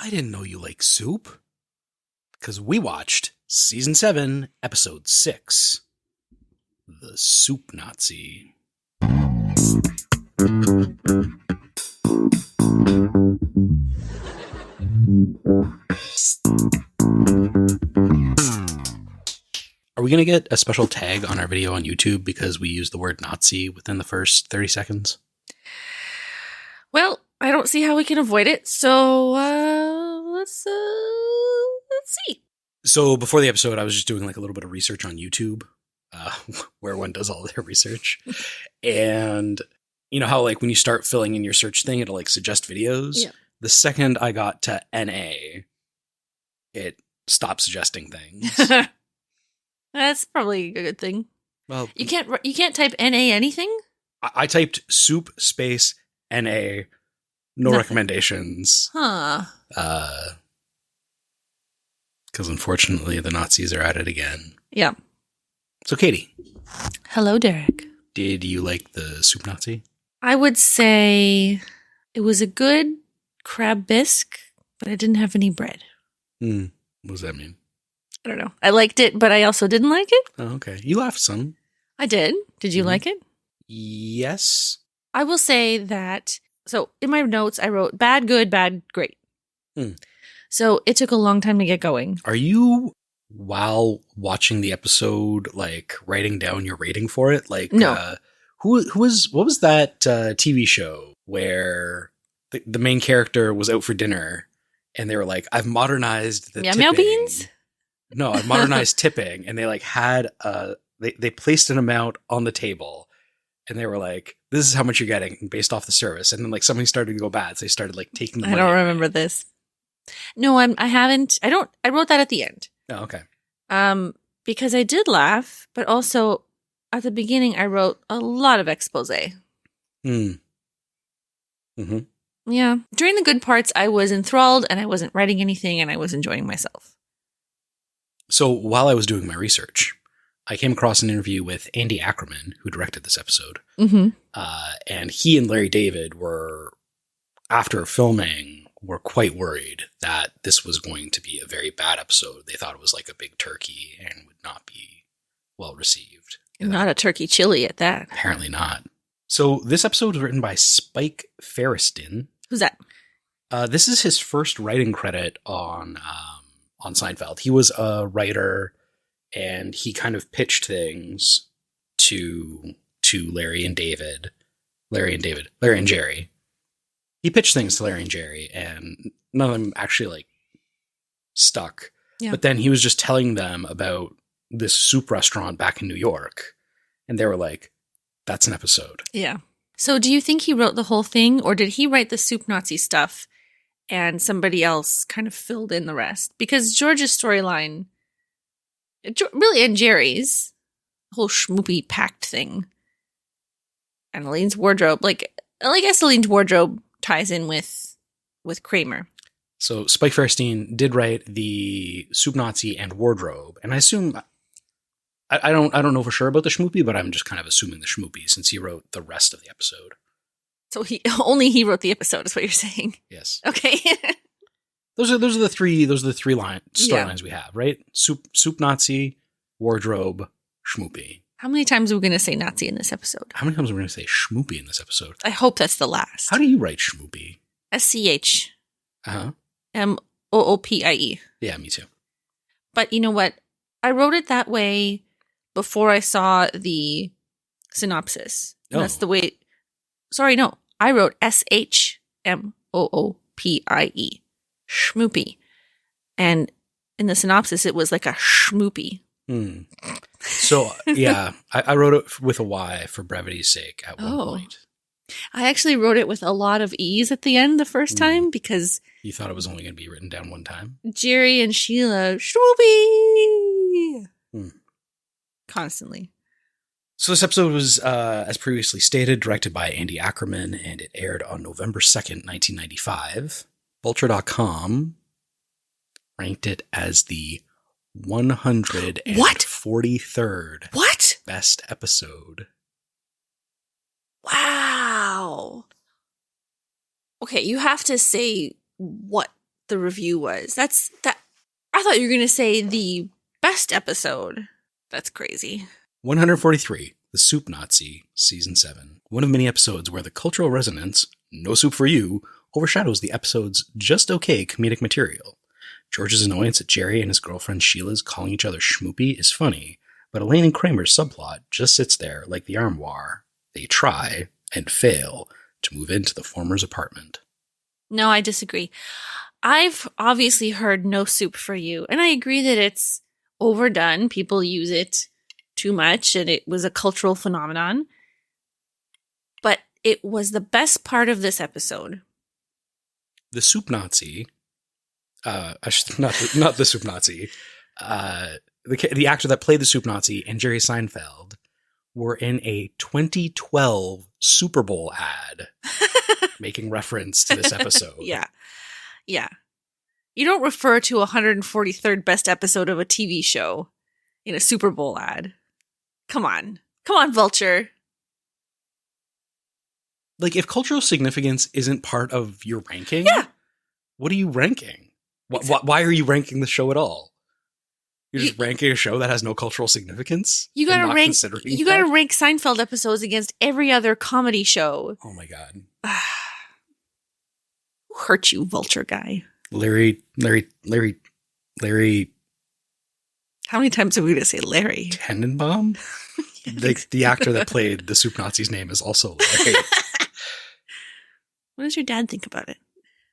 I didn't know you like soup. Because we watched Season 7, Episode 6, The Soup Nazi. Are we going to get a special tag on our video on YouTube because we use the word Nazi within the first 30 seconds? Well, I don't see how we can avoid it, so let's see. So before the episode, I was just doing like a little bit of research on YouTube, where one does all their research. And you know how like when you start filling in your search thing, it'll like suggest videos? Yeah. The second I got to NA, it stopped suggesting things. That's probably a good thing. Well, You can't type NA anything? I typed soup space NA, no Nothing. recommendations. Huh. Because unfortunately the Nazis are at it again. Yeah. So Katie, Hello, Derek. did you like the soup Nazi? I would say it was a good crab bisque, but I didn't have any bread. What does that mean? I don't know. I liked it, but I also didn't like it. Oh, okay. You laughed some. I did. Did you like it? Yes. I will say that, so in my notes, I wrote bad, good, bad, great. So it took a long time to get going. Are you, while watching the episode, like writing down your rating for it? Like, No. what was that TV show where the main character was out for dinner and they were like, I've modernized the Meow tipping. Meow Beans? No, I've modernized tipping. And they like had, they placed an amount on the table and they were like, this is how much you're getting based off the service. And then like something started to go bad. So they started like taking the I money don't away. remember this. No, I haven't. I wrote that at the end. Oh, okay. Because I did laugh, but also at the beginning I wrote a lot of expose. Yeah. During the good parts, I was enthralled and I wasn't writing anything and I was enjoying myself. So while I was doing my research, I came across an interview with Andy Ackerman, who directed this episode. Mm-hmm. And he and Larry David were, after filming, were quite worried that this was going to be a very bad episode. They thought it was like a big turkey and would not be well received. Not a turkey chili at that. Apparently not. So this episode was written by Spike Feresten. Who's that? This is his first writing credit on Seinfeld. He was a writer, and he kind of pitched things to Larry and Jerry. He pitched things to Larry and Jerry, and none of them actually like stuck. Yeah. But then he was just telling them about this soup restaurant back in New York, and they were like, "That's an episode." Yeah. So do you think he wrote the whole thing, or did he write the soup Nazi stuff and somebody else kind of filled in the rest? Because George's storyline, really, and Jerry's whole schmoopy pact thing, and Elaine's wardrobe, I guess Elaine's wardrobe ties in with Kramer. So Spike Feresten did write the soup Nazi and wardrobe, and I assume I don't know for sure about the schmoopy, but I'm just kind of assuming the schmoopy since he wrote the rest of the episode. So he wrote the episode, is what you're saying. Yes. Okay. Those are the three storylines we have, right? Soup Nazi, wardrobe, schmoopy. How many times are we going to say Nazi in this episode? How many times are we going to say schmoopy in this episode? I hope that's the last. How do you write schmoopy? SCH. Uh-huh. MOOPIE. Yeah, me too. But you know what? I wrote it that way before I saw the synopsis. And that's the way. Sorry, no. I wrote SHMOOPIE. Schmoopy. And in the synopsis, it was like a schmoopy. So, yeah, I wrote it with a Y for brevity's sake at one point. I actually wrote it with a lot of E's at the end the first time because... You thought it was only going to be written down one time? Jerry and Sheila, schmoopy! Constantly. So this episode was, as previously stated, directed by Andy Ackerman, and it aired on November 2nd, 1995. Vulture.com ranked it as the 143rd best episode. Wow. Okay, you have to say what the review was. That's that. I thought you were going to say the best episode. That's crazy. 143, The Soup Nazi, Season 7. One of many episodes where the cultural resonance, no soup for you, overshadows the episode's just okay comedic material. George's annoyance at Jerry and his girlfriend Sheila's calling each other schmoopy is funny, but Elaine and Kramer's subplot just sits there like the armoire. They try, and fail, to move into the former's apartment. No, I disagree. I've obviously heard no soup for you, and I agree that it's overdone. People use it too much, and it was a cultural phenomenon. But it was the best part of this episode. The Soup Nazi, not the Soup Nazi, the actor that played the Soup Nazi and Jerry Seinfeld were in a 2012 Super Bowl ad making reference to this episode. Yeah. You don't refer to 143rd best episode of a TV show in a Super Bowl ad. Come on, Vulture. Like, if cultural significance isn't part of your ranking, what are you ranking? Why are you ranking the show at all? You're just ranking a show that has no cultural significance? You gotta rank Seinfeld episodes against every other comedy show. Oh my God. Who hurt you, Vulture guy? Larry. How many times are we going to say Larry? Tenenbaum? The actor that played the Soup Nazi's name is also Larry. What does your dad think about it?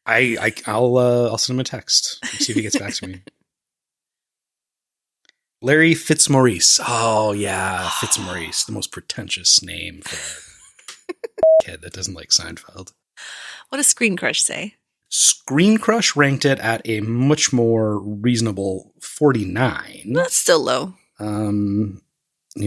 I'll send him a text and see if he gets back to me. Larry Fitzmaurice. Oh yeah, Fitzmaurice, the most pretentious name for a kid that doesn't like Seinfeld. What does Screen Crush say? Screen Crush ranked it at a much more reasonable 49. That's still low. You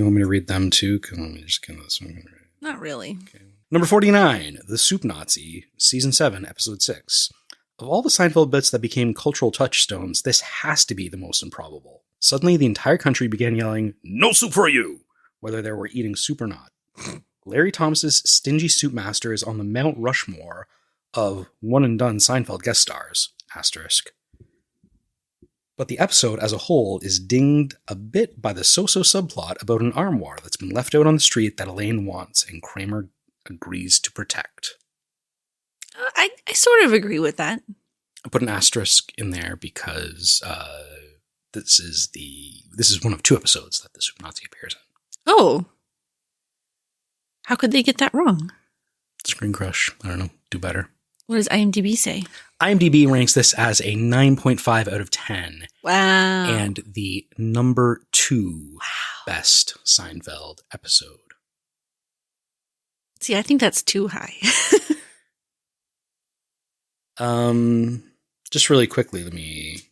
want me to read them too? Let me just get this one. Not really. Okay. Number 49, The Soup Nazi, Season 7, Episode 6. Of all the Seinfeld bits that became cultural touchstones, this has to be the most improbable. Suddenly, the entire country began yelling, "No soup for you!" whether they were eating soup or not. Larry Thomas's stingy soup master is on the Mount Rushmore of one-and-done Seinfeld guest stars, asterisk. But the episode as a whole is dinged a bit by the so-so subplot about an armoire that's been left out on the street that Elaine wants and Kramer agrees to protect. I sort of agree with that. I put an asterisk in there because this is one of two episodes that the Soup Nazi appears in. Oh. How could they get that wrong? Screen Crush. I don't know. Do better. What does IMDb say? IMDb ranks this as a 9.5 out of 10. Wow. And the number 2 best Seinfeld episode. See, I think that's too high. Just really quickly, let me...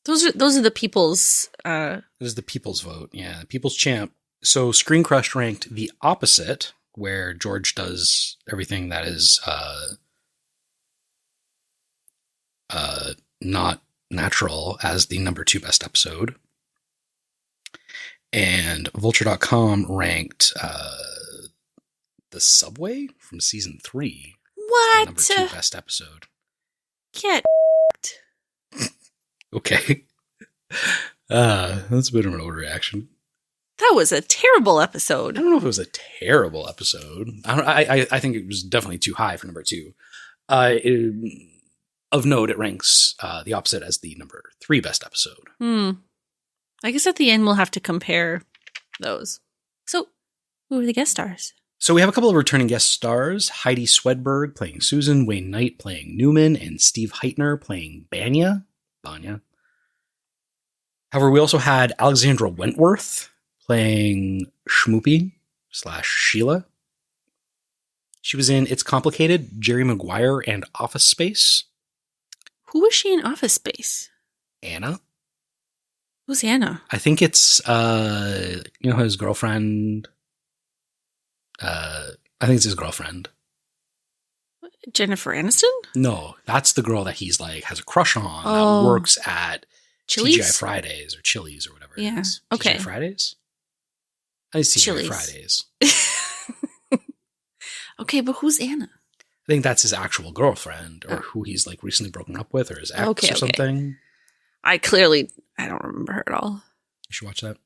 Those are the people's... This is the people's vote. Yeah, the people's champ. So Screen Crush ranked the opposite, where George does everything that is not natural, as the number 2 best episode. And Vulture.com ranked The Subway from season 3. What? Number 2 best episode. Get Okay. That's a bit of an overreaction. That was a terrible episode. I don't know if it was a terrible episode. I think it was definitely too high for number 2. Of note, it ranks the opposite as the number 3 best episode. I guess at the end we'll have to compare those. So, who are the guest stars? So we have a couple of returning guest stars. Heidi Swedberg playing Susan, Wayne Knight playing Newman, and Steve Heitner playing Banya. However, we also had Alexandra Wentworth playing Schmoopy / Sheila. She was in It's Complicated, Jerry Maguire, and Office Space. Who was she in Office Space? Anna. Who's Anna? I think it's, his girlfriend. I think it's his girlfriend. Jennifer Aniston? No, that's the girl that he's like has a crush on that works at Chili's? TGI Fridays or Chili's or whatever it is. Okay. TGI Fridays? I think it's TGI Fridays. Okay, but who's Anna? think that's his actual girlfriend, or who he's like recently broken up with, or his ex or something. I don't remember her at all. You should watch that.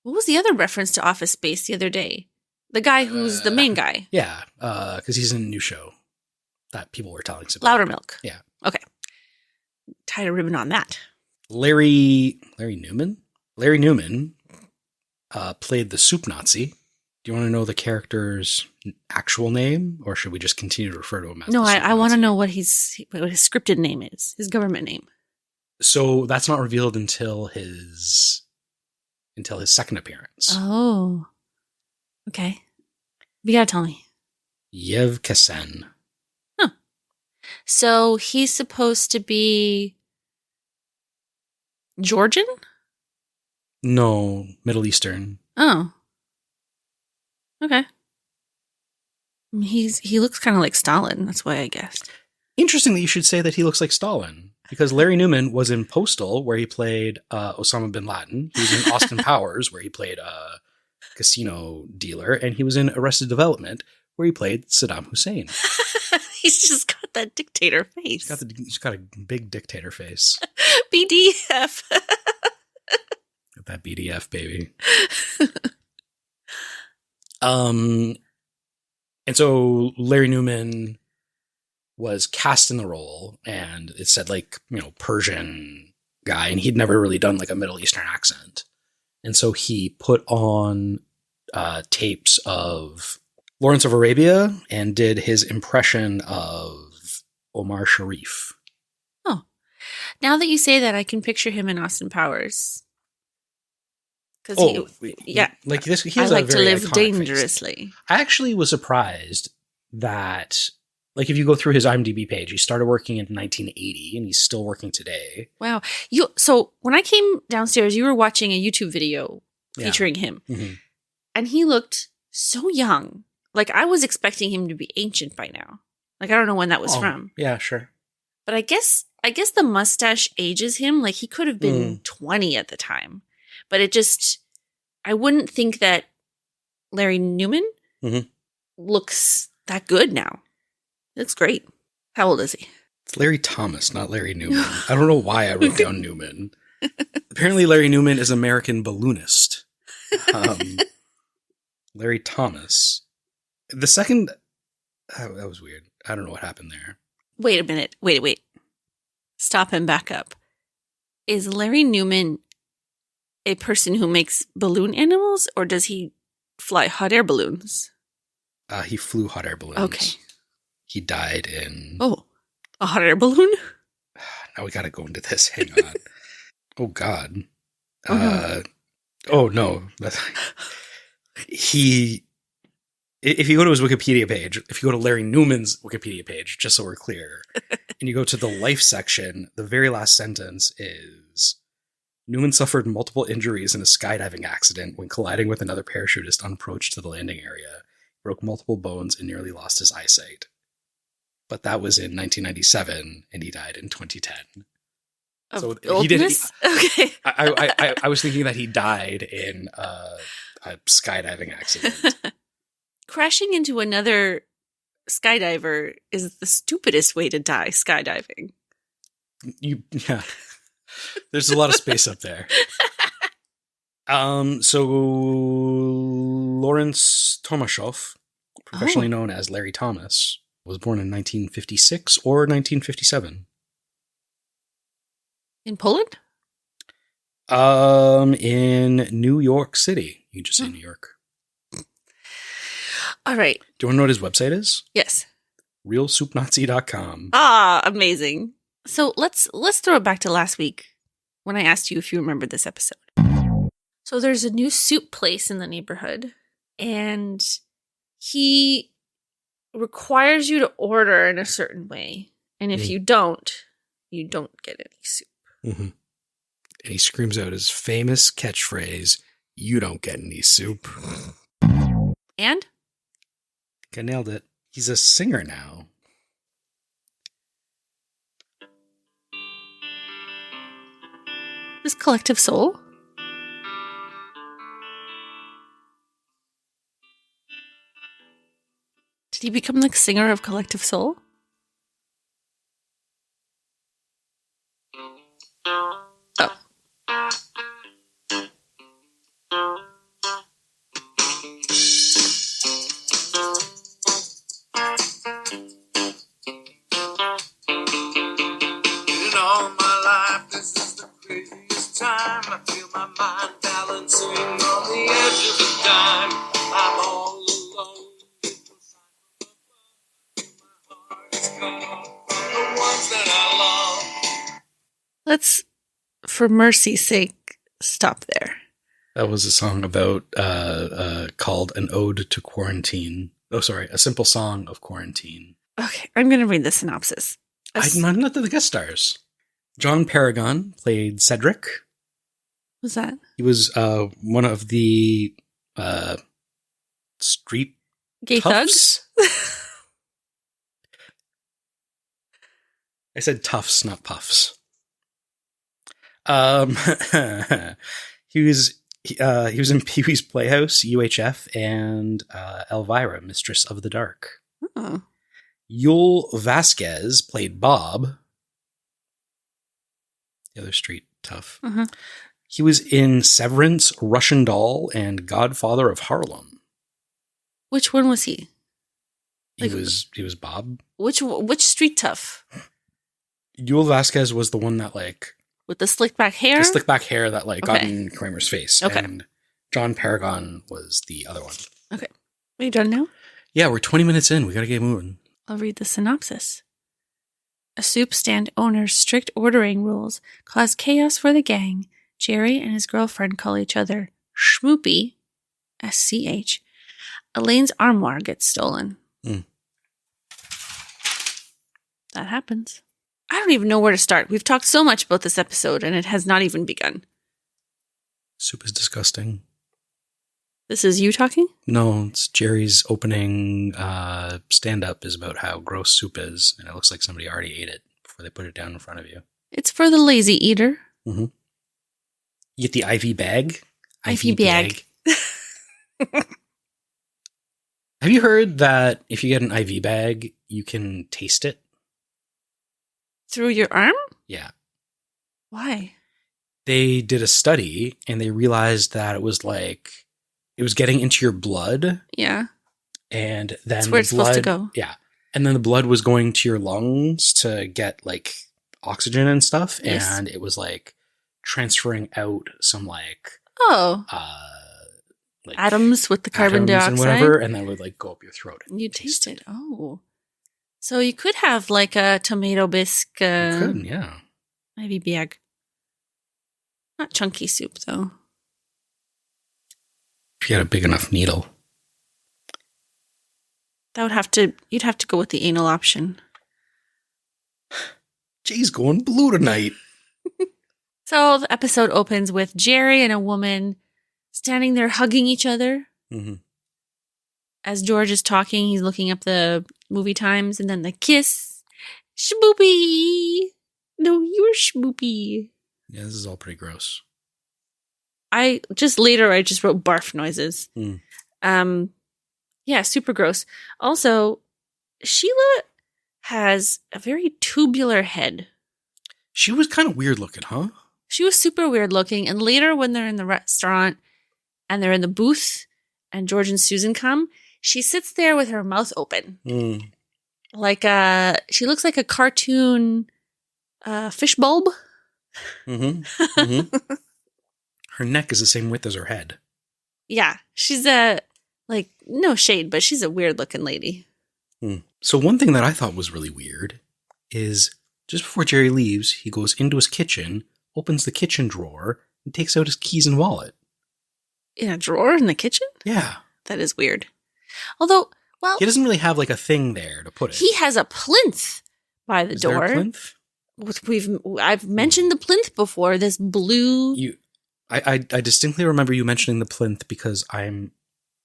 What was the other reference to Office Space the other day? The guy who's the main guy. Yeah, because he's in a new show that people were telling us about. Loudermilk. Yeah. Okay. Tied a ribbon on that. Larry Newman? Larry Newman played the Soup Nazi. Do you want to know the character's actual name, or should we just continue to refer to him as? No, I want to know what his scripted name is, his government name. So that's not revealed until his second appearance. Oh, okay. You gotta tell me. Yevkesen. Huh. So he's supposed to be Georgian? No, Middle Eastern. Oh. Okay. He looks kind of like Stalin. That's why I guessed. Interesting that you should say that he looks like Stalin, because Larry Newman was in Postal, where he played Osama bin Laden. He was in Austin Powers, where he played a casino dealer, and he was in Arrested Development, where he played Saddam Hussein. He's just got that dictator face. He's got a big dictator face. BDF. Got that BDF, baby. And so Larry Newman was cast in the role, and it said Persian guy, and he'd never really done like a Middle Eastern accent. And so he put on tapes of Lawrence of Arabia and did his impression of Omar Sharif. Oh, now that you say that, I can picture him in Austin Powers. Like this. He has I like a very to live iconic dangerously. face. I actually was surprised that, like, if you go through his IMDb page, he started working in 1980, and he's still working today. Wow. So when I came downstairs, you were watching a YouTube video featuring him, and he looked so young. Like, I was expecting him to be ancient by now. Like, I don't know when that was from. Yeah, sure. But I guess the mustache ages him. Like, he could have been 20 at the time. But I wouldn't think that Larry Newman looks that good now. He looks great. How old is he? It's Larry Thomas, not Larry Newman. I don't know why I wrote down Newman. Apparently Larry Newman is an American balloonist. Larry Thomas. The second... that was weird. I don't know what happened there. Wait a minute. Wait. Stop and back up. Is Larry Newman a person who makes balloon animals, or does he fly hot air balloons? He flew hot air balloons. Okay. He died in... Oh, a hot air balloon? Now we gotta go into this. Hang on. Oh, God. No. If you go to his Wikipedia page, if you go to Larry Newman's Wikipedia page, just so we're clear, and you go to the life section, the very last sentence is... Newman suffered multiple injuries in a skydiving accident when colliding with another parachutist on approach to the landing area. He broke multiple bones and nearly lost his eyesight. But that was in 1997, and he died in 2010. So oldness? Okay. I was thinking that he died in a skydiving accident. Crashing into another skydiver is the stupidest way to die skydiving. Yeah. There's a lot of space up there. So Lawrence Tomashov, professionally known as Larry Thomas, was born in 1956 or 1957. In Poland? In New York City. You just say New York. All right. Do you want to know what his website is? Yes. RealSoupNazi.com. Ah, amazing. So let's throw it back to last week when I asked you if you remembered this episode. So there's a new soup place in the neighborhood, and he requires you to order in a certain way. And if you don't get any soup. Mm-hmm. And he screams out his famous catchphrase, "You don't get any soup." And? I nailed it. He's a singer now. This Collective Soul? Did he become the singer of Collective Soul? Oh. In all my life, this is the craziest time. I feel my mind balancing on the edge of a dime. I'm all alone. My heart is cut off from the ones that I love. Let's, for mercy's sake, stop there. That was a song about called An Ode to Quarantine. Oh, sorry, A Simple Song of Quarantine. Okay, I'm going to read the synopsis. I'm not the guest stars. John Paragon played Cedric. What's that? He was one of the street Gay toughs. thugs? I said toughs, not puffs. He was in Pee-wee's Playhouse, UHF, and Elvira, Mistress of the Dark. Oh. Yul Vasquez played Bob, the other street tough. Uh-huh. He was in Severance, Russian Doll, and Godfather of Harlem. Which one was he? He was Bob. Which street tough? Yul Vasquez was the one that With the slick back hair? the slick back hair that got Okay. in Kramer's face. Okay. And John Paragon was the other one. Okay. Are you done now? Yeah, we're 20 minutes in. We got to get moving. I'll read the synopsis. A soup stand owner's strict ordering rules cause chaos for the gang. Jerry and his girlfriend call each other Schmoopy, SCH. Elaine's armoire gets stolen. Mm. That happens. I don't even know where to start. We've talked so much about this episode, and it has not even begun. Soup is disgusting. This is you talking? No, it's Jerry's opening stand-up is about how gross soup is, and it looks like somebody already ate it before they put it down in front of you. It's for the lazy eater. Mm-hmm. You get the IV bag. IV bag. Have you heard that if you get an IV bag, you can taste it? Through your arm? Yeah. Why? They did a study, and they realized that it was getting into your blood. Yeah. And then That's where it's supposed to go. Yeah. And then the blood was going to your lungs to get oxygen and stuff. Yes. And it was transferring out some Oh. Atoms with the carbon atoms dioxide. and whatever. And that would go up your throat. And You taste it. Oh. So you could have a tomato bisque You could, yeah. IV bag. Not chunky soup though. If you had a big enough needle. You'd have to go with the anal option. Jay's going blue tonight. So the episode opens with Jerry and a woman standing there hugging each other. Mm-hmm. As George is talking, he's looking up the movie times, and then the kiss. Schmoopy! No, you're schmoopy. Yeah, this is all pretty gross. I just wrote barf noises. Mm. Yeah, super gross. Also, Sheila has a very tubular head. She was kind of weird looking, huh? She was super weird looking. And later when they're in the restaurant and they're in the booth and George and Susan come, she sits there with her mouth open. Mm. She looks like a cartoon fish bulb. Mm-hmm. Mm-hmm. Her neck is the same width as her head. Yeah, she's no shade, but she's a weird looking lady. So one thing that I thought was really weird is just before Jerry leaves, he goes into his kitchen, opens the kitchen drawer, and takes out his keys and wallet. In a drawer in the kitchen? Yeah. That is weird. Although, well, He doesn't really have a thing there to put it. he has a plinth by the Is door. there a plinth? I've mentioned the plinth before. This blue. I distinctly remember you mentioning the plinth because I'm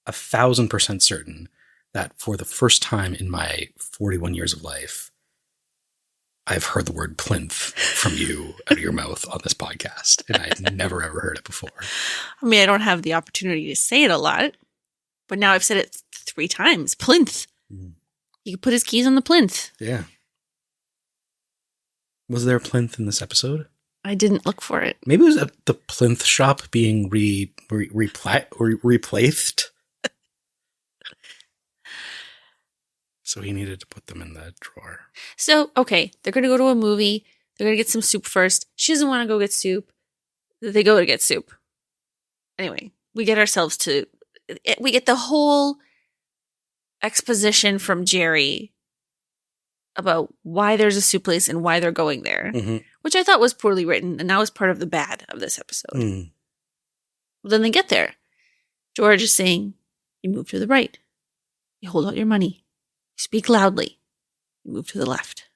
1,000% certain that for the first time in my 41 years of life, I've heard the word plinth from you out of your mouth on this podcast, and I'd never ever heard it before. I mean, I don't have the opportunity to say it a lot, but now I've said it 3 times. Plinth. He could put his keys on the plinth. Yeah. Was there a plinth in this episode? I didn't look for it. Maybe it was the plinth shop being replaced. So he needed to put them in the drawer. So, okay, they're going to go to a movie. They're going to get some soup first. She doesn't want to go get soup. They go to get soup. Anyway, we get the whole exposition from Jerry about why there's a soup place and why they're going there, which I thought was poorly written, and that was part of the bad of this episode. Well, then they get there. George is saying, you move to the right. You hold out your money. You speak loudly. You move to the left.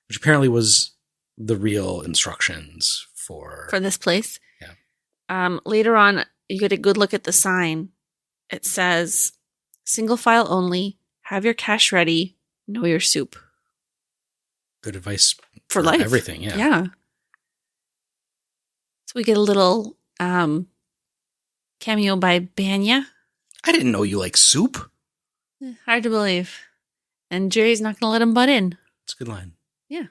Which apparently was the real instructions for this place. Yeah. Later on, you get a good look at the sign. It says, single file only, have your cash ready, know your soup. Good advice for life. Everything, yeah. Yeah. So we get a little cameo by Banya. I didn't know you like soup. Hard to believe. And Jerry's not going to let him butt in. It's a good line. Yeah.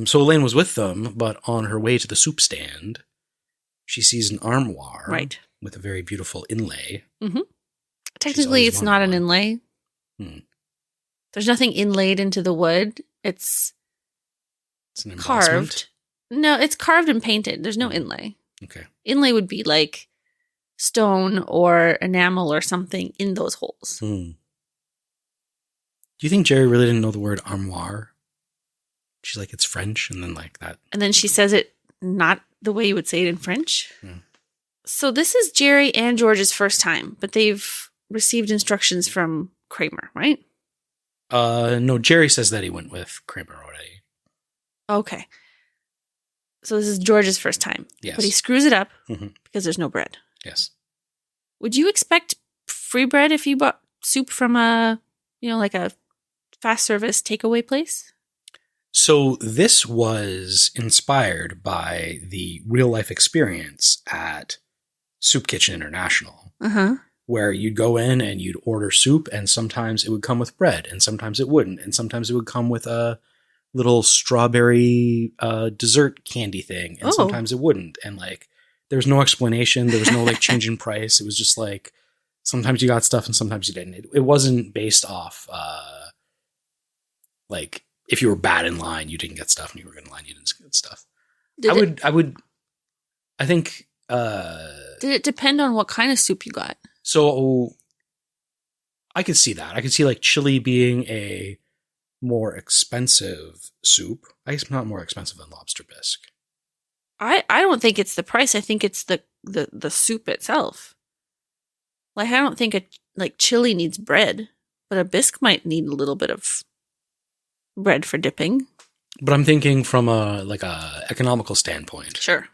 So Elaine was with them, but on her way to the soup stand, she sees an armoire. Right. With a very beautiful inlay. Mm-hmm. Technically, it's not an inlay. There's nothing inlaid into the wood. It's an carved. No, it's carved and painted. There's no inlay. Okay. Inlay would be like stone or enamel or something in those holes. Do you think Jerry really didn't know the word armoire? She's like, it's French, and then like that. And then she says it not the way you would say it in French. So this is Jerry and George's first time, but they've received instructions from Kramer, right? No, Jerry says that he went with Kramer already. Okay. So this is George's first time. Yes. But he screws it up because there's no bread. Yes. Would you expect free bread if you bought soup from like a fast service takeaway place? So this was inspired by the real life experience at Soup Kitchen International, where you'd go in and you'd order soup, and sometimes it would come with bread, and sometimes it wouldn't, and sometimes it would come with a little strawberry dessert candy thing, and sometimes it wouldn't, and like there was no explanation, there was no like change in price. It was just like sometimes you got stuff and sometimes you didn't. It wasn't based off like if you were bad in line, you didn't get stuff, and you were good in line, you didn't get stuff. I think. Did it depend on what kind of soup you got? So I could see that. I could see like chili being a more expensive soup. I guess not more expensive than lobster bisque. I don't think it's the price. I think it's the soup itself. Like I don't think chili needs bread, but a bisque might need a little bit of bread for dipping. But I'm thinking from a economical standpoint. Sure.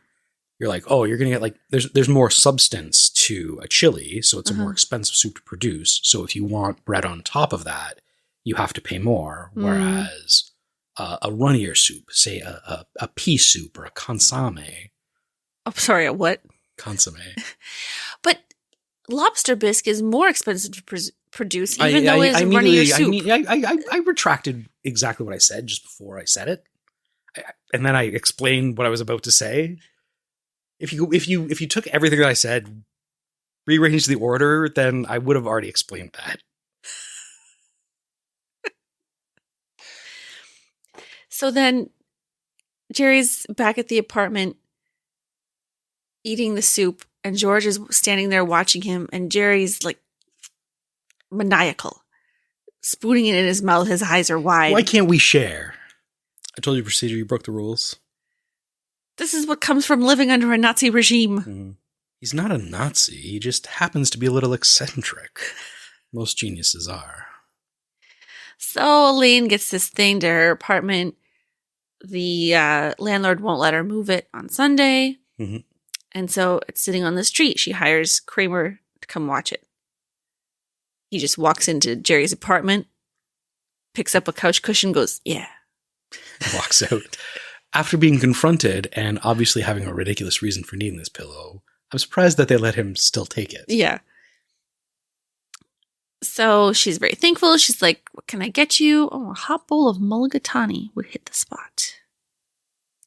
You're like, oh, you're going to get like, there's more substance to a chili, so it's a more expensive soup to produce. So if you want bread on top of that, you have to pay more. Whereas a runnier soup, say a pea soup or a consomme. Oh, sorry, a what? Consomme. But lobster bisque is more expensive to produce, even though it's runnier soup. I retracted exactly what I said just before I said it. And then I explained what I was about to say. If you took everything that I said, rearranged the order, then I would have already explained that. So then Jerry's back at the apartment eating the soup, and George is standing there watching him, and Jerry's like maniacal, spooning it in his mouth. His eyes are wide. Why can't we share? I told you procedure, you broke the rules. This is what comes from living under a Nazi regime. He's not a Nazi. He just happens to be a little eccentric. Most geniuses are. So Elaine gets this thing to her apartment. The landlord won't let her move it on Sunday. And so it's sitting on the street. She hires Kramer to come watch it. He just walks into Jerry's apartment, picks up a couch cushion, goes, yeah. Walks out. After being confronted and obviously having a ridiculous reason for needing this pillow, I'm surprised that they let him still take it. Yeah. So she's very thankful. She's like, what can I get you? Oh, a hot bowl of mulligatawny would hit the spot.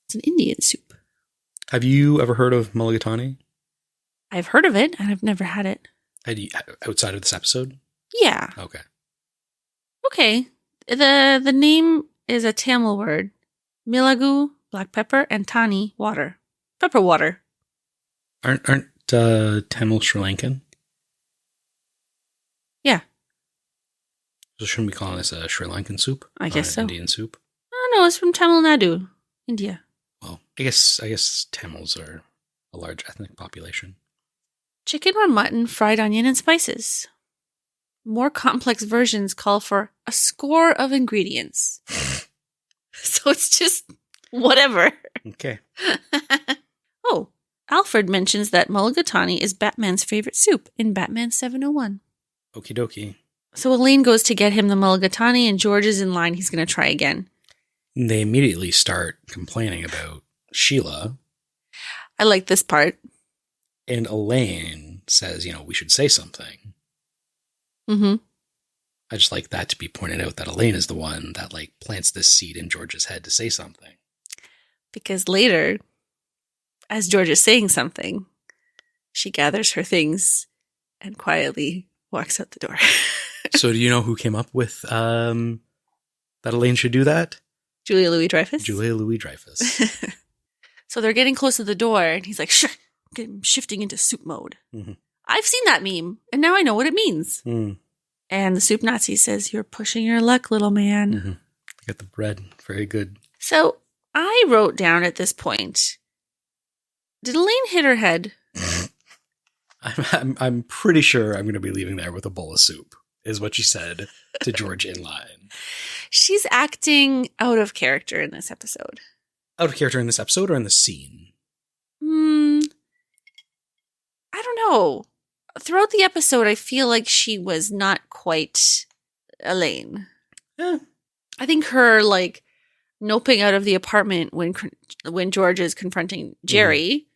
It's an Indian soup. Have you ever heard of mulligatawny? I've heard of it, and I've never had it. Outside of this episode? Yeah. Okay. Okay. The name is a Tamil word. Milagu, black pepper, and tani, water. Pepper water. Aren't Tamil Sri Lankan? Yeah. So shouldn't we call this a Sri Lankan soup? I guess so. Indian soup? Oh, no, it's from Tamil Nadu, India. Well, I guess Tamils are a large ethnic population. Chicken or mutton, fried onion, and spices. More complex versions call for a score of ingredients. So it's just whatever. Okay. Oh, Alfred mentions that mulligatawny is Batman's favorite soup in Batman 701. Okie dokie. So Elaine goes to get him the mulligatawny, and George is in line. He's going to try again. They immediately start complaining about Sheila. I like this part. And Elaine says, we should say something. Mm-hmm. I just like that to be pointed out that Elaine is the one that plants this seed in George's head to say something. Because later, as George is saying something, she gathers her things and quietly walks out the door. So do you know who came up with that Elaine should do that? Julia Louis-Dreyfus? Julia Louis-Dreyfus. So they're getting close to the door, and he's like, shh, I'm shifting into soup mode. Mm-hmm. I've seen that meme, and now I know what it means. Mm. And the soup Nazi says, you're pushing your luck, little man. Mm-hmm. Got the bread. Very good. So I wrote down at this point, did Elaine hit her head? I'm pretty sure I'm going to be leaving there with a bowl of soup, is what she said to George in line. She's acting out of character in this episode. Out of character in this episode or in the scene? I don't know. Throughout the episode, I feel like she was not quite Elaine. Yeah. I think her, noping out of the apartment when George is confronting Jerry,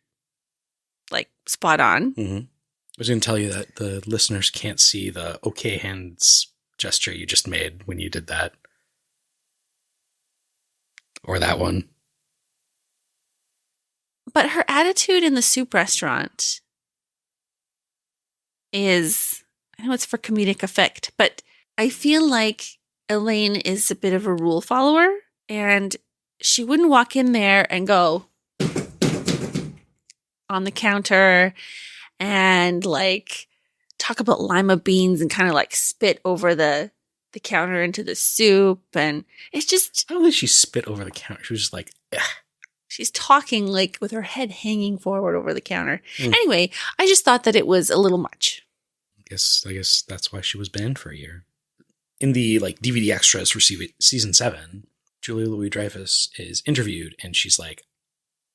spot on. Mm-hmm. I was going to tell you that the listeners can't see the okay hands gesture you just made when you did that. Or that one. But her attitude in the soup restaurant is, I know it's for comedic effect, but I feel like Elaine is a bit of a rule follower, and she wouldn't walk in there and go on the counter and talk about lima beans and kind of spit over the counter into the soup. And it's just, I don't think she spit over the counter. She was just ugh. She's talking with her head hanging forward over the counter. Anyway, I just thought that it was a little much. I guess that's why she was banned for a year. In the DVD extras for season 7, Julia Louis-Dreyfus is interviewed, and she's like,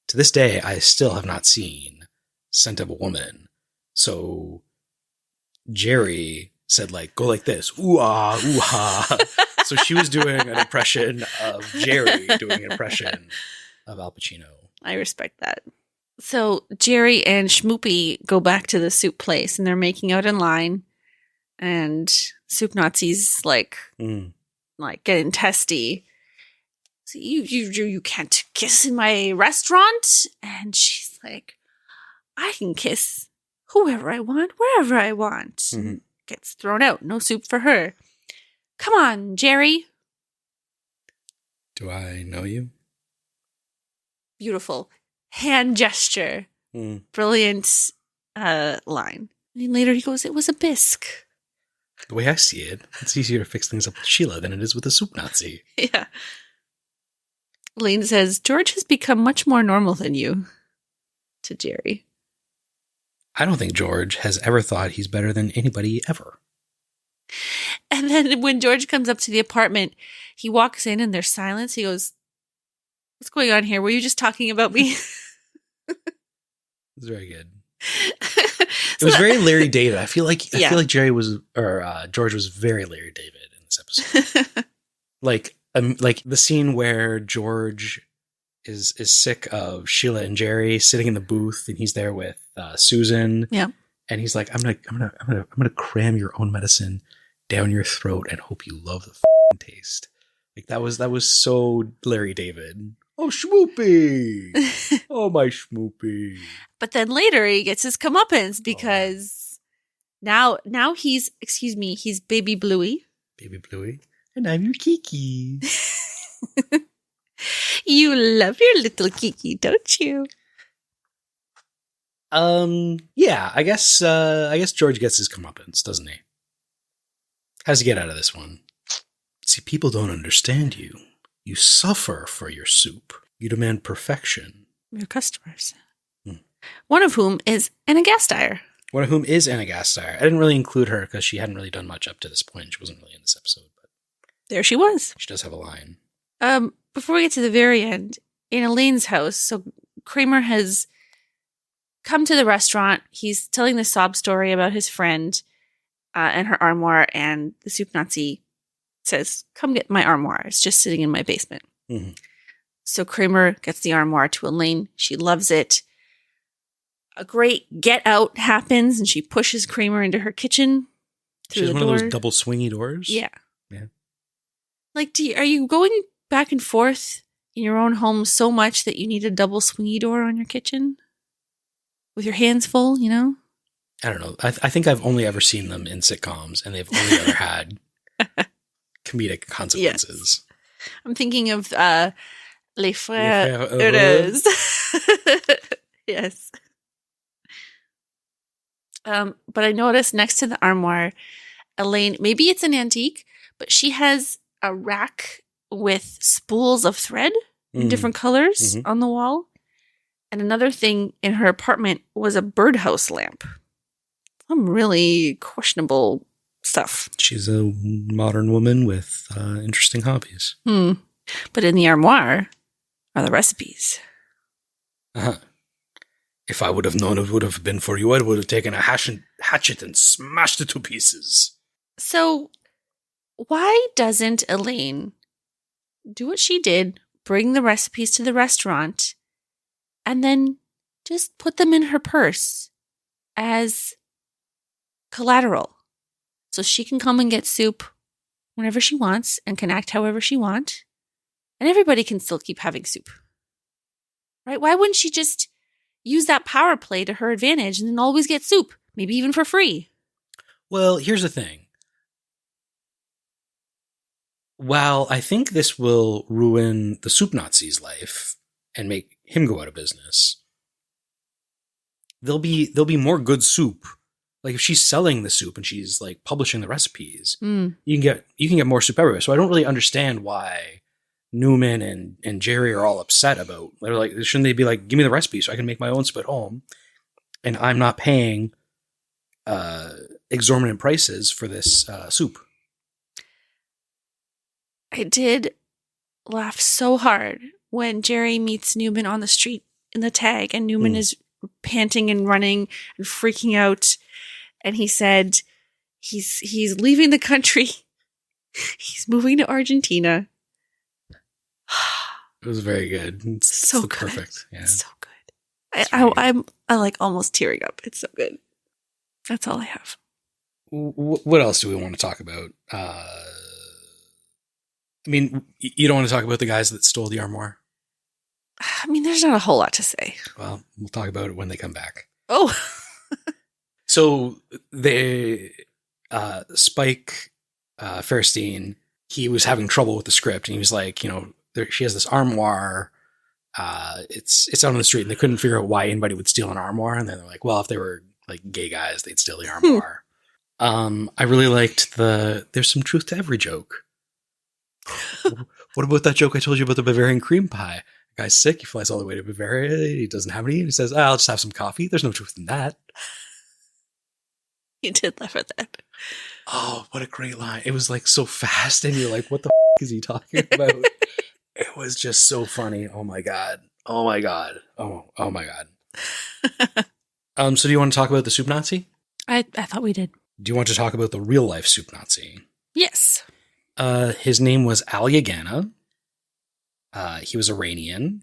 to this day, I still have not seen Scent of a Woman. So Jerry said go like this, ooh-ah, ooh-ah. So she was doing an impression of Jerry doing an impression of Al Pacino. I respect that. So Jerry and Schmoopy go back to the soup place, and they're making out in line, and Soup Nazi's getting testy. So you can't kiss in my restaurant? And she's like, I can kiss whoever I want, wherever I want. Mm-hmm. Gets thrown out. No soup for her. Come on, Jerry. Do I know you? Beautiful hand gesture. Brilliant line. And later he goes, it was a bisque. The way I see it, it's easier to fix things up with Sheila than it is with a soup Nazi. Yeah. Elaine says, George has become much more normal than you. To Jerry. I don't think George has ever thought he's better than anybody ever. And then when George comes up to the apartment, he walks in and there's silence. He goes, what's going on here? Were you just talking about me? It was very good. It was very Larry David. I feel like George was very Larry David in this episode. like the scene where George is sick of Sheila and Jerry sitting in the booth, and he's there with Susan. Yeah. And he's like, I'm gonna cram your own medicine down your throat and hope you love the f***ing taste. Like that was so Larry David. Oh, Schmoopy. Oh, my Schmoopy. But then later he gets his comeuppance because now he's Baby Bluey. Baby Bluey. And I'm your Kiki. You love your little Kiki, don't you? Yeah, I guess George gets his comeuppance, doesn't he? How's he get out of this one? See, people don't understand you. You suffer for your soup. You demand perfection. Your customers. One of whom is Anna Gasteyer. One of whom is Anna Gasteyer. I didn't really include her because she hadn't really done much up to this point. She wasn't really in this episode, but there she was. She does have a line. Before we get to the very end, in Elaine's house, so Kramer has come to the restaurant. He's telling the sob story about his friend and her armoire, and the soup Nazi says, "Come get my armoire. It's just sitting in my basement." Mm-hmm. So Kramer gets the armoire to Elaine. She loves it. A great get out happens, and she pushes Kramer into her kitchen through the door. One of those double swingy doors? Yeah. Like, are you going back and forth in your own home so much that you need a double swingy door on your kitchen? With your hands full, you know? I don't know. I think I've only ever seen them in sitcoms, and they've only ever had comedic consequences. Yes. I'm thinking of Les Frères Heureux. Yes. But I noticed next to the armoire, Elaine, maybe it's an antique, but she has a rack with spools of thread in different colors on the wall. And another thing in her apartment was a birdhouse lamp. Some really questionable stuff. She's a modern woman with interesting hobbies. But in the armoire are the recipes. If I would have known it would have been for you, I would have taken a hatchet and smashed it to pieces. So why doesn't Elaine do what she did, bring the recipes to the restaurant, and then just put them in her purse as collateral so she can come and get soup whenever she wants and can act however she wants, and everybody can still keep having soup? Right? Why wouldn't she just use that power play to her advantage and then always get soup, maybe even for free? Well, here's the thing. While I think this will ruin the soup Nazi's life and make him go out of business, there'll be more good soup. Like if she's selling the soup and she's like publishing the recipes, you can get more soup everywhere. So I don't really understand why Newman and Jerry are all upset about. They're like, shouldn't they be like, give me the recipe so I can make my own soup at home, and I'm not paying exorbitant prices for this soup. I did laugh so hard when Jerry meets Newman on the street in the tag, and Newman is panting and running and freaking out. And he said he's leaving the country. He's moving to Argentina. It was very good. It's so good. Perfect. Yeah. It's so good. I'm like almost tearing up. It's so good. That's all I have. What else do we want to talk about? I mean, you don't want to talk about the guys that stole the armoire? I mean, there's not a whole lot to say. Well, we'll talk about it when they come back. Oh. So Spike Fairstein, he was having trouble with the script, and he was like, she has this armoire. It's out on the street, and they couldn't figure out why anybody would steal an armoire. And then they're like, well, if they were like gay guys, they'd steal the armoire. I really liked there's some truth to every joke. What about that joke I told you about the Bavarian cream pie? The guy's sick. He flies all the way to Bavaria. He doesn't have any. And he says, I'll just have some coffee. There's no truth in that. You did laugh at that. Oh, what a great line. It was like so fast. And you're like, what the is he talking about? It was just so funny. Oh my God. Oh my God. Oh my God. So do you want to talk about the soup Nazi? I thought we did. Do you want to talk about the real life soup Nazi? Yes. His name was Al Yagana. He was Iranian.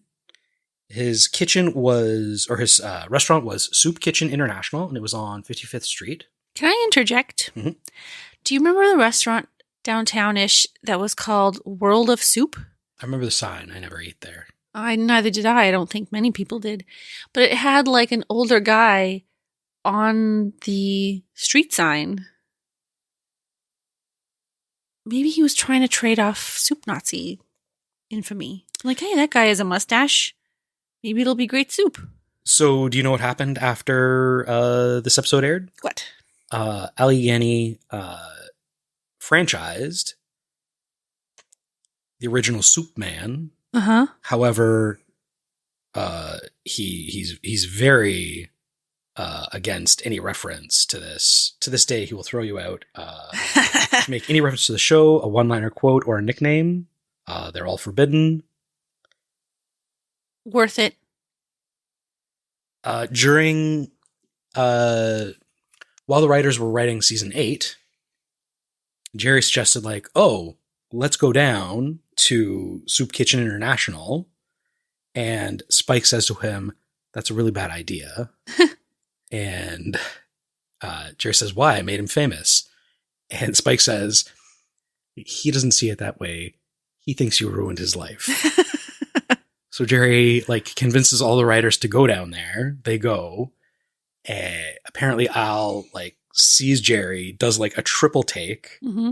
His kitchen was, or his restaurant was Soup Kitchen International, and it was on 55th Street. Can I interject? Mm-hmm. Do you remember the restaurant downtown-ish that was called World of Soup? I remember the sign. I never ate there. Neither did I. I don't think many people did. But it had like an older guy on the street sign. Maybe he was trying to trade off Soup Nazi infamy. Like, hey, that guy has a mustache. Maybe it'll be great soup. So, do you know what happened after this episode aired? What? Allegheny franchised the original Soup Man. Uh-huh. However, he's very against any reference to this. To this day, he will throw you out. To make any reference to the show, a one-liner quote, or a nickname, they're all forbidden. Worth it. During while the writers were writing season 8, Jerry suggested, like, oh, let's go down to Soup Kitchen International. And Spike says to him, that's a really bad idea. And Jerry says, why? I made him famous. And Spike says, he doesn't see it that way. He thinks you ruined his life. So Jerry, like, convinces all the writers to go down there. They go. And apparently Al, like, sees Jerry, does, like, a triple take. Mm-hmm.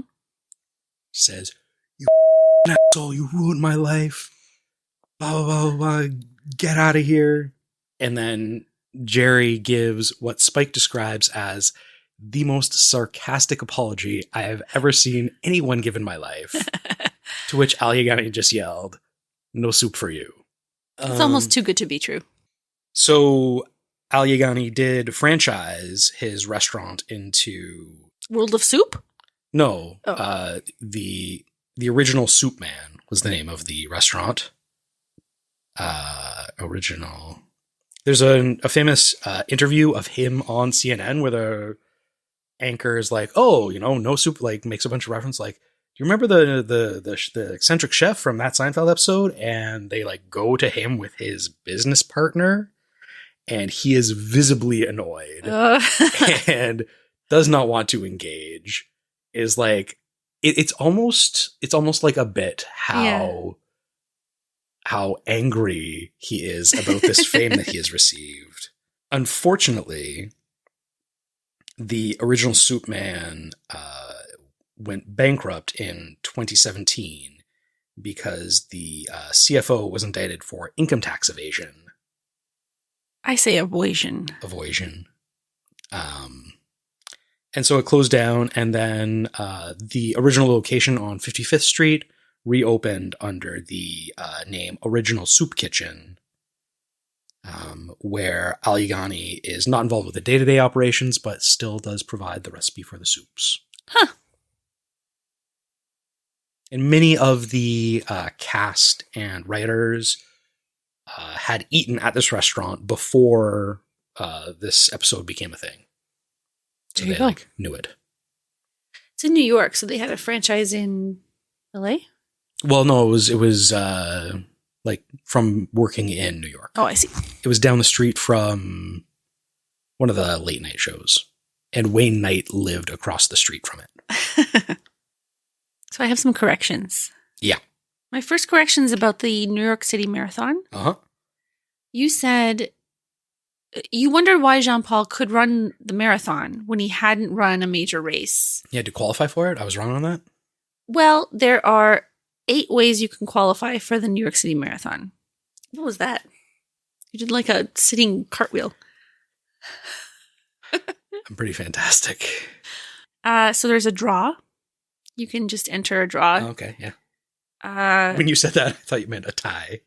Says, you asshole, you ruined my life. Blah, blah, blah, blah. Get out of here. And then Jerry gives what Spike describes as the most sarcastic apology I have ever seen anyone give in my life. To which Allegheny just yelled, no soup for you. It's almost too good to be true. So Allegheny did franchise his restaurant into... World of Soup? No. Oh. The original Soup Man was the name of the restaurant. Original. There's a famous interview of him on CNN where the anchor is like, oh, no soup, like, makes a bunch of reference, like, do you remember the eccentric chef from that Seinfeld episode? And they, like, go to him with his business partner, and he is visibly annoyed and does not want to engage. Is like, it's almost like a bit how angry he is about this fame that he has received. Unfortunately, the original Soup Man went bankrupt in 2017 because the CFO was indicted for income tax evasion. I say avoision. And so it closed down, and then the original location on 55th Street reopened under the name Original Soup Kitchen, where Allegheny is not involved with the day-to-day operations, but still does provide the recipe for the soups. Huh. And many of the cast and writers had eaten at this restaurant before this episode became a thing. So they like knew it. It's in New York, so they had a franchise in LA? Well, no, it was like from working in New York. Oh, I see. It was down the street from one of the late night shows. And Wayne Knight lived across the street from it. So I have some corrections. Yeah. My first correction is about the New York City Marathon. Uh-huh. You said you wondered why Jean-Paul could run the marathon when he hadn't run a major race. You had to qualify for it? I was wrong on that? Well, there are 8 ways you can qualify for the New York City Marathon. What was that? You did like a sitting cartwheel. I'm pretty fantastic. So there's a draw. You can just enter a draw. Oh, okay, yeah. When you said that, I thought you meant a tie.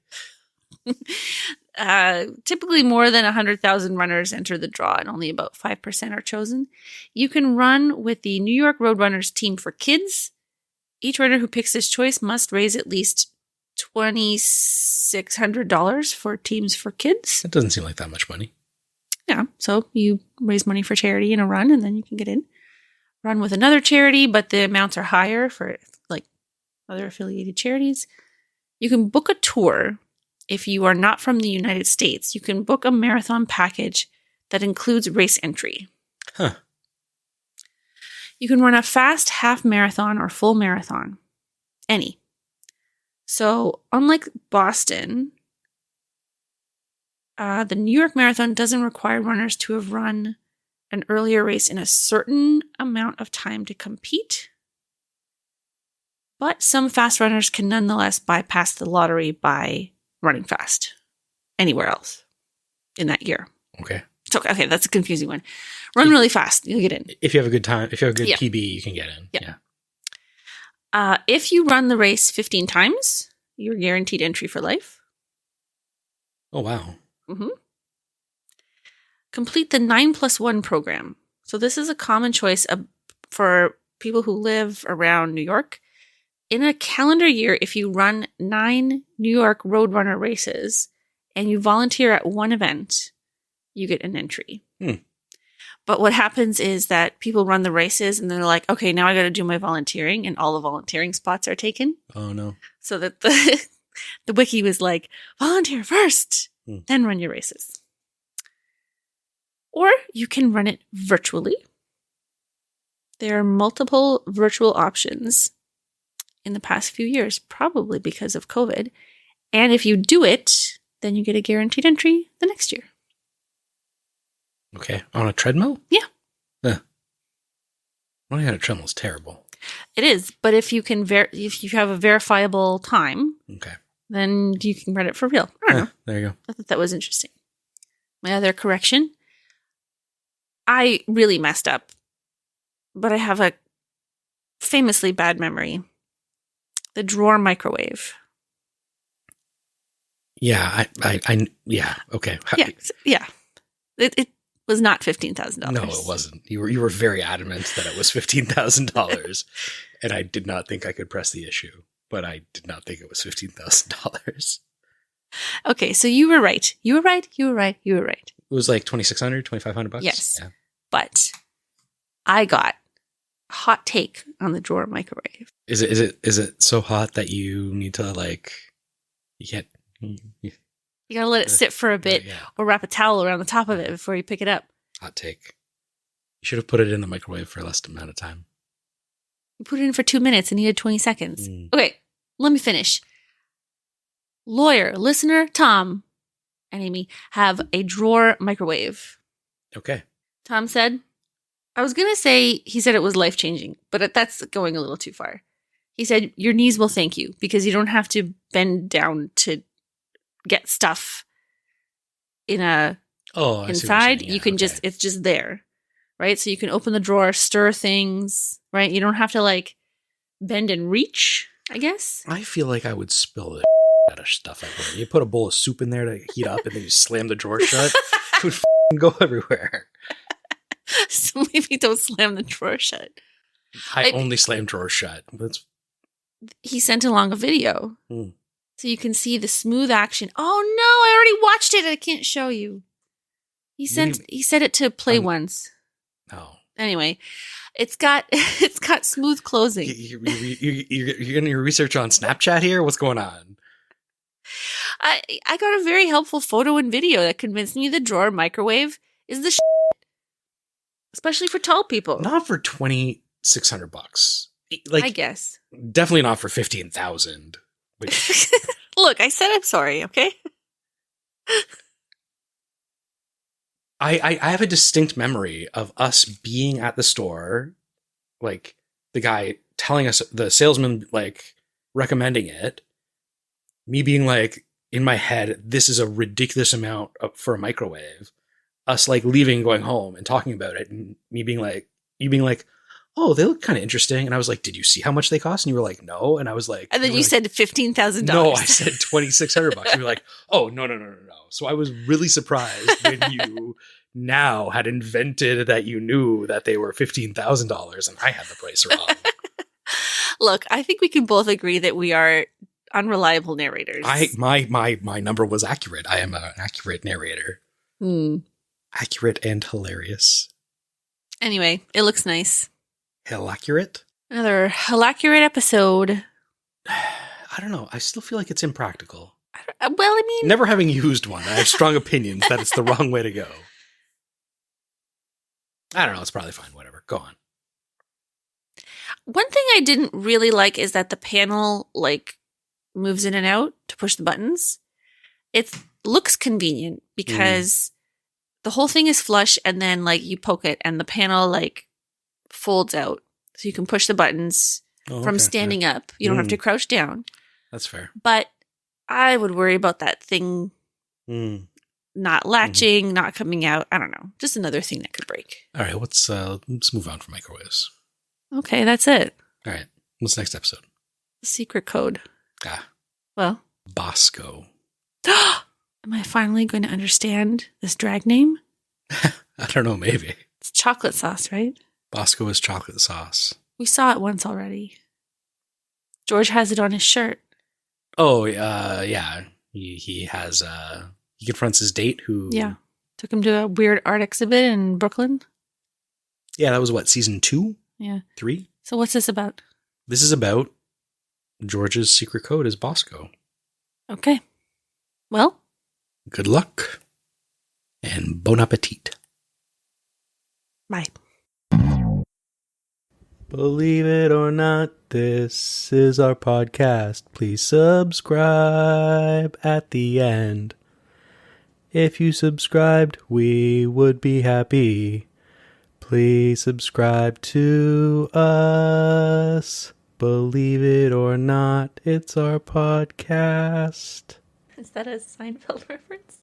Typically more than 100,000 runners enter the draw and only about 5% are chosen. You can run with the New York Roadrunners team for kids. Each runner who picks this choice must raise at least $2,600 for teams for kids. That doesn't seem like that much money. Yeah, so you raise money for charity in a run and then you can get in. Run with another charity, but the amounts are higher for like other affiliated charities. You can book a tour. If you are not from the United States, you can book a marathon package that includes race entry. Huh. You can run a fast half marathon or full marathon. Any. So, unlike Boston, the New York Marathon doesn't require runners to have run an earlier race in a certain amount of time to compete. But some fast runners can nonetheless bypass the lottery by running fast anywhere else in that year. Okay. So, okay, that's a confusing one. Run really fast, you'll get in. If you have a good time, if you have a good Yeah. PB, you can get in. Yeah. Yeah. If you run the race 15 times, you're guaranteed entry for life. Oh, wow. Mm-hmm. Complete the 9+1 program. So this is a common choice for people who live around New York. In a calendar year, if you run 9 New York Roadrunner races and you volunteer at one event, you get an entry. But what happens is that people run the races and they're like, okay, now I got to do my volunteering, and all the volunteering spots are taken. Oh, no. So that the wiki was like, volunteer first, then run your races. Or you can run it virtually. There are multiple virtual options in the past few years, probably because of COVID. And if you do it, then you get a guaranteed entry the next year. Okay. On a treadmill? Yeah. Running on a treadmill is terrible. It is, but if you can if you have a verifiable time, Okay. then you can run it for real. I don't know. There you go. I thought that was interesting. My other correction, I really messed up, but I have a famously bad memory. The drawer microwave. Yeah. Yeah. Okay. Yeah. It was not $15,000. No, it wasn't. You were very adamant that it was $15,000, and I did not think I could press the issue, but I did not think it was $15,000. Okay, so you were right. You were right. It was like $2,600, $2,500. Yes. Yeah. But I got a hot take on the drawer microwave. Is it so hot that you need to You gotta let it sit for a bit, or wrap a towel around the top of it before you pick it up. Hot take. You should have put it in the microwave for a less amount of time. You put it in for 2 minutes and needed 20 seconds. Okay, let me finish. Lawyer, listener, Tom, and Amy have a drawer microwave. Okay. Tom said, I was going to say, he said it was life-changing, but that's going a little too far. He said, your knees will thank you because you don't have to bend down to get stuff inside. You can just, it's just there, right? So you can open the drawer, stir things, right? You don't have to bend and reach, I guess. I feel like I would spill the out of stuff I put in. You put a bowl of soup in there to heat up and then you slam the drawer shut. It would go everywhere. So maybe don't slam the drawer shut. I only slam drawers shut. He sent along a video. So you can see the smooth action. Oh no, I already watched it. I can't show you. He said it to play once. Oh. Anyway, it's got smooth closing. You're getting your research on Snapchat here? What's going on? I got a very helpful photo and video that convinced me the drawer microwave is the especially for tall people. Not for $2,600. I guess. Definitely not for $15,000. Look, I said I'm sorry, okay? I have a distinct memory of us being at the store, the guy telling us, the salesman, recommending it, me being in my head, this is a ridiculous amount for a microwave, us leaving, going home and talking about it, and me being you being oh, they look kind of interesting. And I was like, did you see how much they cost? And you were like, no. And I was like, and then you said $15,000. No, I said $2,600. You were like, oh, no. So I was really surprised when you now had invented that you knew that they were $15,000 and I had the price wrong. Look, I think we can both agree that we are unreliable narrators. My number was accurate. I am an accurate narrator. Accurate and hilarious. Anyway, it looks nice. Hell accurate? Another hell accurate episode. I don't know. I still feel like it's impractical. Never having used one, I have strong opinions that it's the wrong way to go. I don't know. It's probably fine. Whatever. Go on. One thing I didn't really like is that the panel like moves in and out to push the buttons. It looks convenient because the whole thing is flush and then like you poke it and the panel like folds out. So you can push the buttons from standing up. You don't have to crouch down. That's fair. But I would worry about that thing not latching, not coming out. I don't know. Just another thing that could break. All right, let's move on from microwaves. Okay, that's it. All right, what's next episode? The secret code. Well. Bosco. Am I finally going to understand this drag name? I don't know, maybe. It's chocolate sauce, right? Bosco is chocolate sauce. We saw it once already. George has it on his shirt. Oh, yeah. He has, he confronts his date who... Yeah. Took him to a weird art exhibit in Brooklyn. Yeah, that was what, season 2? Yeah. 3? So what's this about? This is about George's secret code is Bosco. Okay. Well. Good luck. And bon appetit. Bye. Believe it or not, this is our podcast. Please subscribe at the end. If you subscribed, we would be happy. Please subscribe to us. Believe it or not, it's our podcast. Is that a Seinfeld reference?